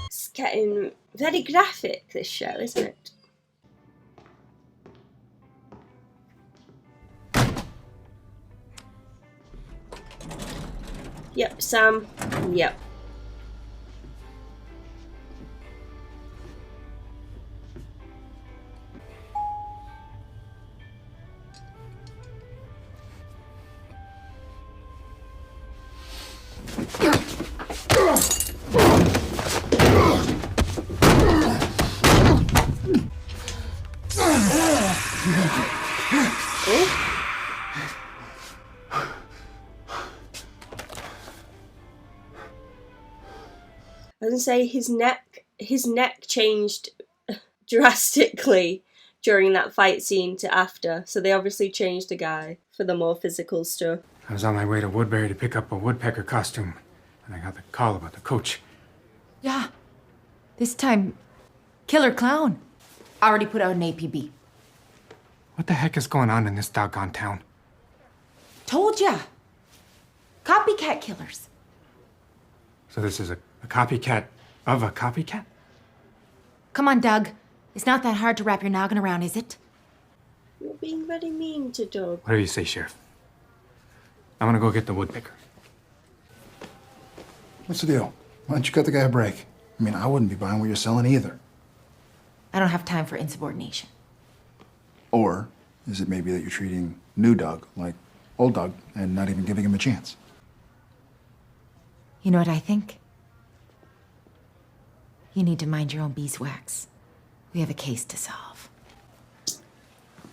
It's getting very graphic, this show, isn't it? Yep, Sam. Yep. I was gonna say his neck changed drastically during that fight scene to after, so they obviously changed the guy for the more physical stuff. I was on my way to Woodbury to pick up a woodpecker costume, and I got the call about the coach. Yeah. This time, killer clown. Already put out an APB. What the heck is going on in this doggone town? Told ya. Copycat killers. So this is a copycat of a copycat? Come on, Doug. It's not that hard to wrap your noggin around, is it? You're being very mean to Doug. Whatever you say, Sheriff. I'm gonna go get the woodpecker. What's the deal? Why don't you cut the guy a break? I mean, I wouldn't be buying what you're selling either. I don't have time for insubordination. Or is it maybe that you're treating new Doug like old Doug and not even giving him a chance? You know what I think? You need to mind your own beeswax. We have a case to solve.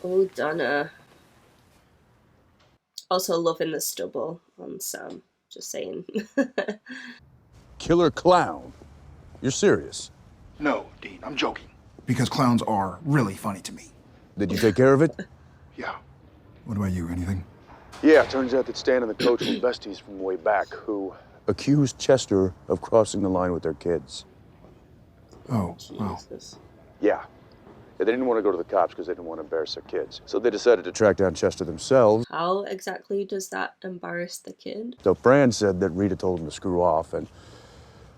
Oh, Donna. Also loving the stubble on Sam. Just saying. Killer clown? You're serious? No, Dean, I'm joking. Because clowns are really funny to me. Did you take care of it? Yeah. What about you? Anything? Yeah, turns out that Stan and the coach were besties from way back who accused Chester of crossing the line with their kids. Oh, wow. Jesus. Yeah. They didn't want to go to the cops because they didn't want to embarrass their kids. So they decided to track down Chester themselves. How exactly does that embarrass the kid? So Fran said that Rita told him to screw off, and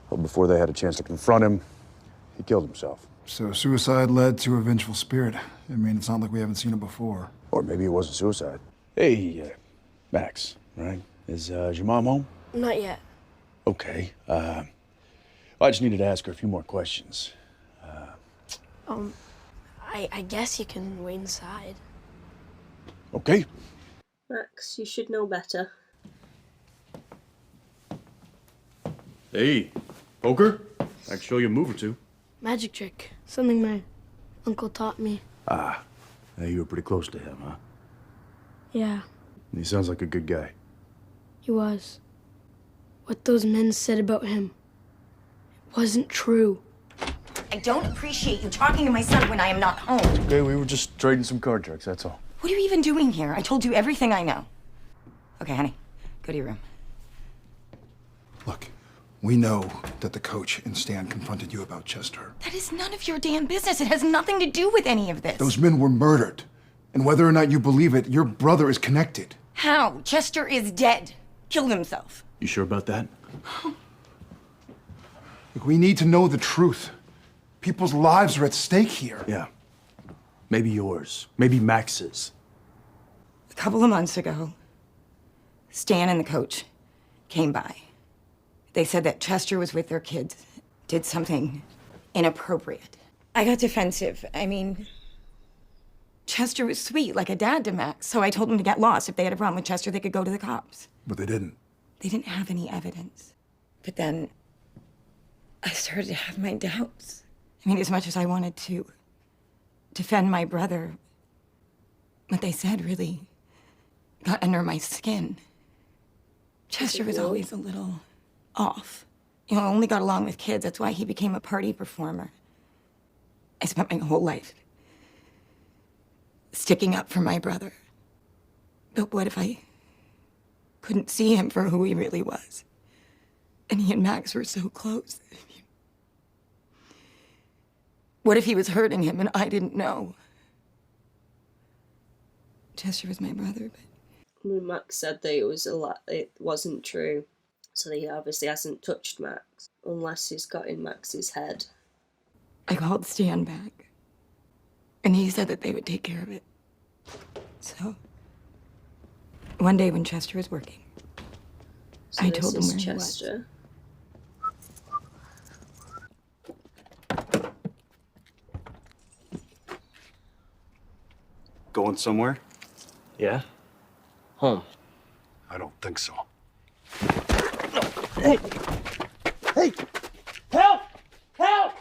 well, before they had a chance to confront him, he killed himself. So suicide led to a vengeful spirit. I mean, it's not like we haven't seen it before. Or maybe it wasn't suicide. Hey, Max, right? Is your mom home? Not yet. Okay. I just needed to ask her a few more questions. I guess you can wait inside. Okay. Max, you should know better. Hey, poker? I can show you a move or two. Magic trick. Something my uncle taught me. Ah, you were pretty close to him, huh? Yeah, He sounds like a good guy. he was. What those men said about him, it wasn't true. I don't appreciate you talking to my son when I am not home. Okay, we were just trading some card tricks, that's all. What are you even doing here? I told you everything I know. Okay, honey, go to your room. Look, we know that the coach and Stan confronted you about Chester. That is none of your damn business. It has nothing to do with any of this. Those men were murdered. And whether or not you believe it, your brother is connected. How? Chester is dead. Killed himself. You sure about that? Look, we need to know the truth. People's lives are at stake here. Yeah. Maybe yours. Maybe Max's. A couple of months ago, Stan and the coach came by. They said that Chester was with their kids, did something inappropriate. I got defensive. I mean, Chester was sweet, like a dad to Max, so I told him to get lost. If they had a problem with Chester, they could go to the cops. But they didn't. They didn't have any evidence. But then I started to have my doubts. I mean, as much as I wanted to defend my brother, what they said really got under my skin. Chester was always a little off. You know, only got along with kids. That's why he became a party performer. I spent my whole life sticking up for my brother. But what if I couldn't see him for who he really was? And he and Max were so close. What if he was hurting him and I didn't know? Chester was my brother, but when Max said that it wasn't true. So he obviously hasn't touched Max, unless he's got in Max's head. I called Stan back, and he said that they would take care of it. So, one day when Chester was working, So I told him this where is he was. Chester. Going somewhere? Yeah? Home. I don't think so. Hey! Help! Help!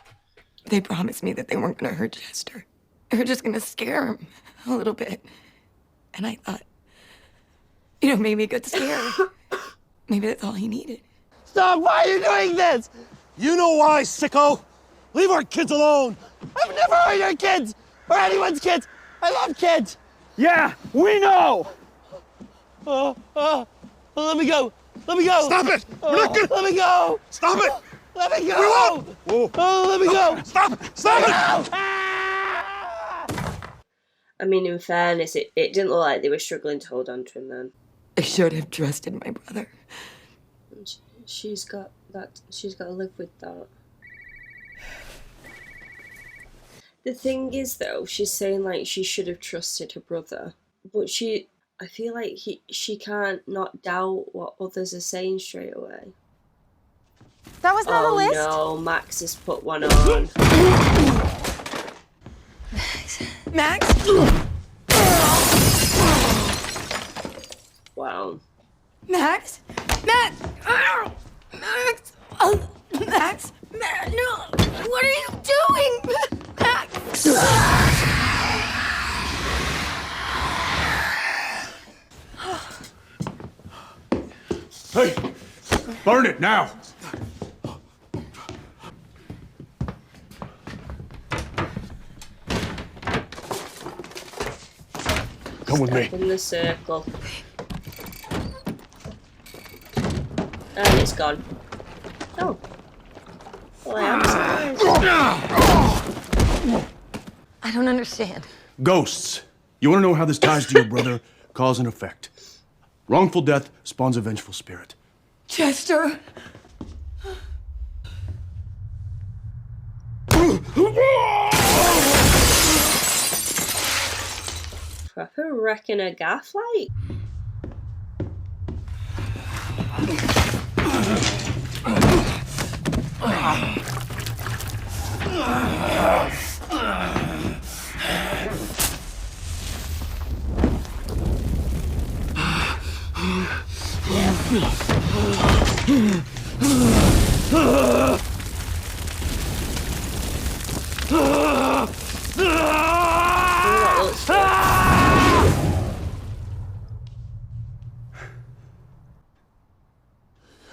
They promised me that they weren't gonna hurt Chester. They were just gonna scare him a little bit. And I thought, maybe a good scare. Maybe that's all he needed. Stop! Why are you doing this? You know why, sicko! Leave our kids alone! I've never hurt your kids! Or anyone's kids! I love kids! Yeah, we know! Let me go! Let me go! Stop it! We're not gonna... Let me go! Stop it! Let me go! We won't! Oh, let me go! Stop it! Stop it! I mean, in fairness, it didn't look like they were struggling to hold on to him then. I should have trusted my brother. And she's got to live with that. The thing is, though, she's saying like she should have trusted her brother, but I feel like she can't not doubt what others are saying straight away. That was not a list? Oh no, Max has put one on. Max? Wow. Max? Max! Ow! Max! Oh, Max! Max! No! What are you doing? Max! Hey! Burn it now! Come with me. In the circle. And it's gone. Oh. Well, I am surprised. I don't understand. Ghosts. You want to know how this ties to your brother? Cause and effect. Wrongful death spawns a vengeful spirit. Chester! Proper wrecking a gaff like.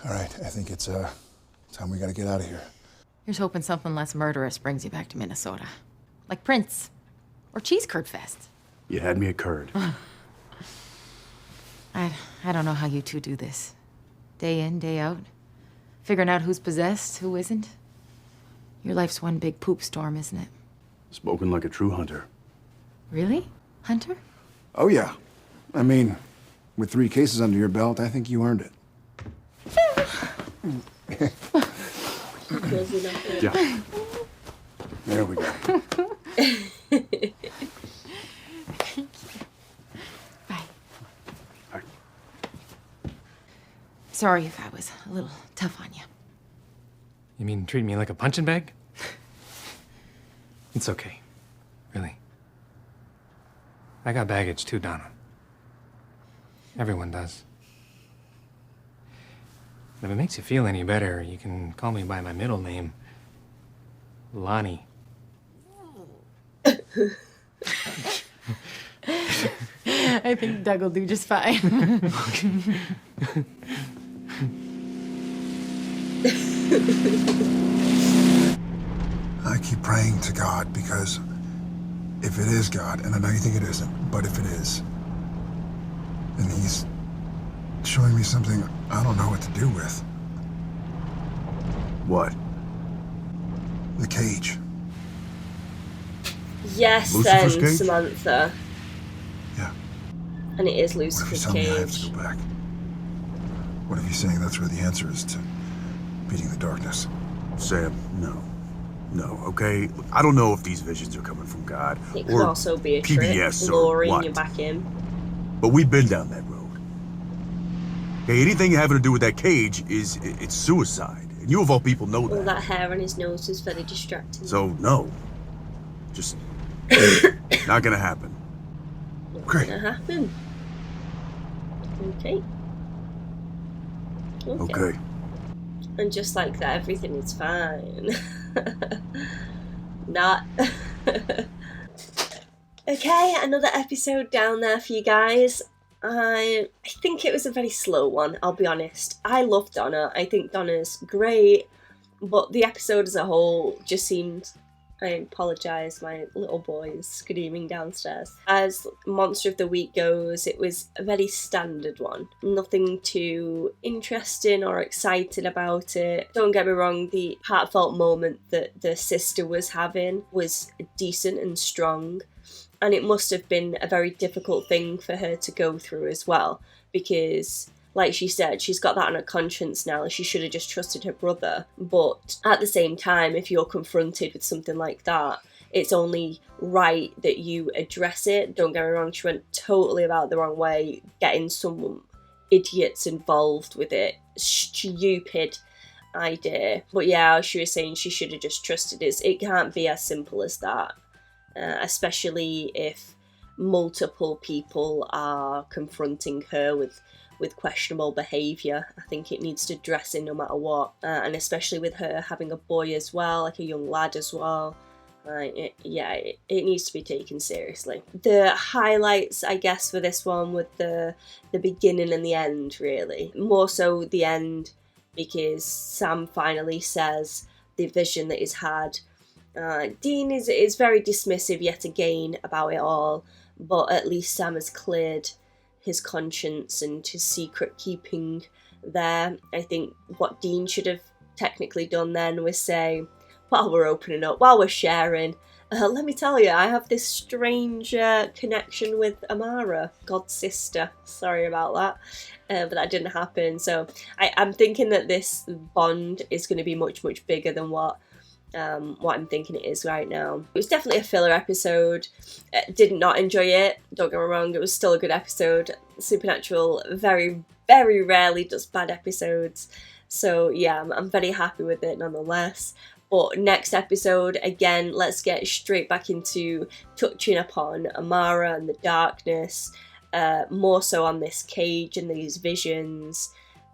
All right, I think it's time we gotta get out of here. Here's hoping something less murderous brings you back to Minnesota. Like Prince. Or Cheese Curd Fest. You had me at curd. I don't know how you two do this. Day in, day out. Figuring out who's possessed, who isn't. Your life's one big poop storm, isn't it? Spoken like a true hunter. Really? Hunter? Oh, yeah. I mean, with 3 cases under your belt, I think you earned it. Yeah. There we go. Bye. Bye. Sorry if I was a little tough on you. You mean treat me like a punching bag? It's okay. Really. I got baggage too, Donna. Everyone does. If it makes you feel any better, you can call me by my middle name, Lonnie. I think Doug will do just fine. I keep praying to God because if it is God, and I know you think it isn't, but if it is, then he's showing me something I don't know what to do with. What? The cage. Yes, Lucifer's then, cage? Samantha. Yeah. And it is What if he's Lucifer's telling me I have cage. to go back? What if he's saying that's where the answer is to beating the darkness? Sam, no. No, okay? I don't know if these visions are coming from God It could or also be a trick, PBS or luring what. you back in. But we've been down that road. Okay, anything having to do with that cage it's suicide. And you of all people know All that. that hair on his nose was very distracting. So, no. Just not gonna happen. Not gonna happen. Okay. Okay. And just like that, everything is fine. Not. Okay, another episode down there for you guys. I think it was a very slow one, I'll be honest. I love Donna. I think Donna's great. But the episode as a whole just seemed... I apologise, my little boy is screaming downstairs. As Monster of the Week goes, it was a very standard one. Nothing too interesting or exciting about it. Don't get me wrong, the heartfelt moment that the sister was having was decent and strong. And it must have been a very difficult thing for her to go through as well. Because, like she said, she's got that on her conscience now. She should have just trusted her brother. But at the same time, if you're confronted with something like that, it's only right that you address it. Don't get me wrong, she went totally about the wrong way, getting some idiots involved with it. Stupid idea. But yeah, she was saying she should have just trusted it. It can't be as simple as that. Especially if multiple people are confronting her with questionable behaviour. I think it needs to dress in no matter what. And especially with her having a boy as well, like a young lad as well. It needs to be taken seriously. The highlights, I guess, for this one were the beginning and the end, really. More so the end, because Sam finally says the vision that he's had. Dean is very dismissive yet again about it all, but at least Sam has cleared his conscience and his secret keeping there. I think what Dean should have technically done then was say, while we're opening up, while we're sharing, let me tell you, I have this strange connection with Amara, God's sister. Sorry about that, but that didn't happen. So I'm thinking that this bond is going to be much, much bigger than what I'm thinking it is right now. It was definitely a filler episode. Did not enjoy it, don't get me wrong, it was still a good episode. Supernatural very, very rarely does bad episodes, so yeah, I'm very happy with it nonetheless. But next episode, again, let's get straight back into touching upon Amara and the darkness, more so on this cage and these visions.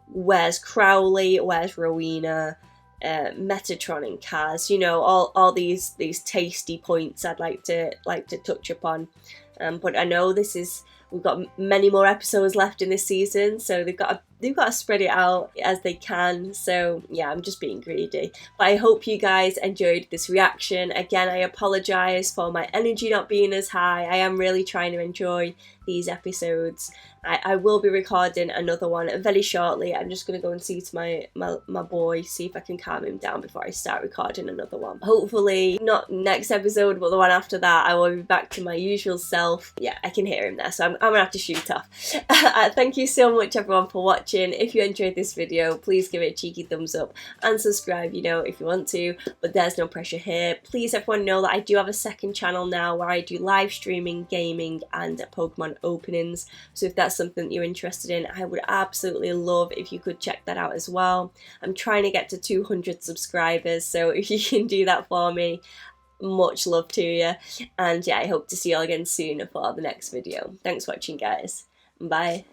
Where's Crowley, where's Rowena, Metatron and Kaz, you know, all these tasty points I'd like to touch upon. But I know we've got many more episodes left in this season, so they've got to spread it out as they can. So yeah, I'm just being greedy. But I hope you guys enjoyed this reaction. Again, I apologise for my energy not being as high. I am really trying to enjoy these episodes. I will be recording another one very shortly. I'm just going to go and see to my boy, see if I can calm him down before I start recording another one. Hopefully not next episode, but the one after that, I will be back to my usual self. Yeah, I can hear him there, so I'm going to have to shoot off. Thank you so much everyone for watching. If you enjoyed this video, please give it a cheeky thumbs up and subscribe, you know, if you want to, but there's no pressure here. Please everyone know that I do have a second channel now where I do live streaming, gaming and Pokemon openings, so if that's something that you're interested in, I would absolutely love if you could check that out as well. I'm trying to get to 200 subscribers, so if you can do that for me, much love to you. And yeah, I hope to see you all again soon for the next video. Thanks for watching, guys. Bye.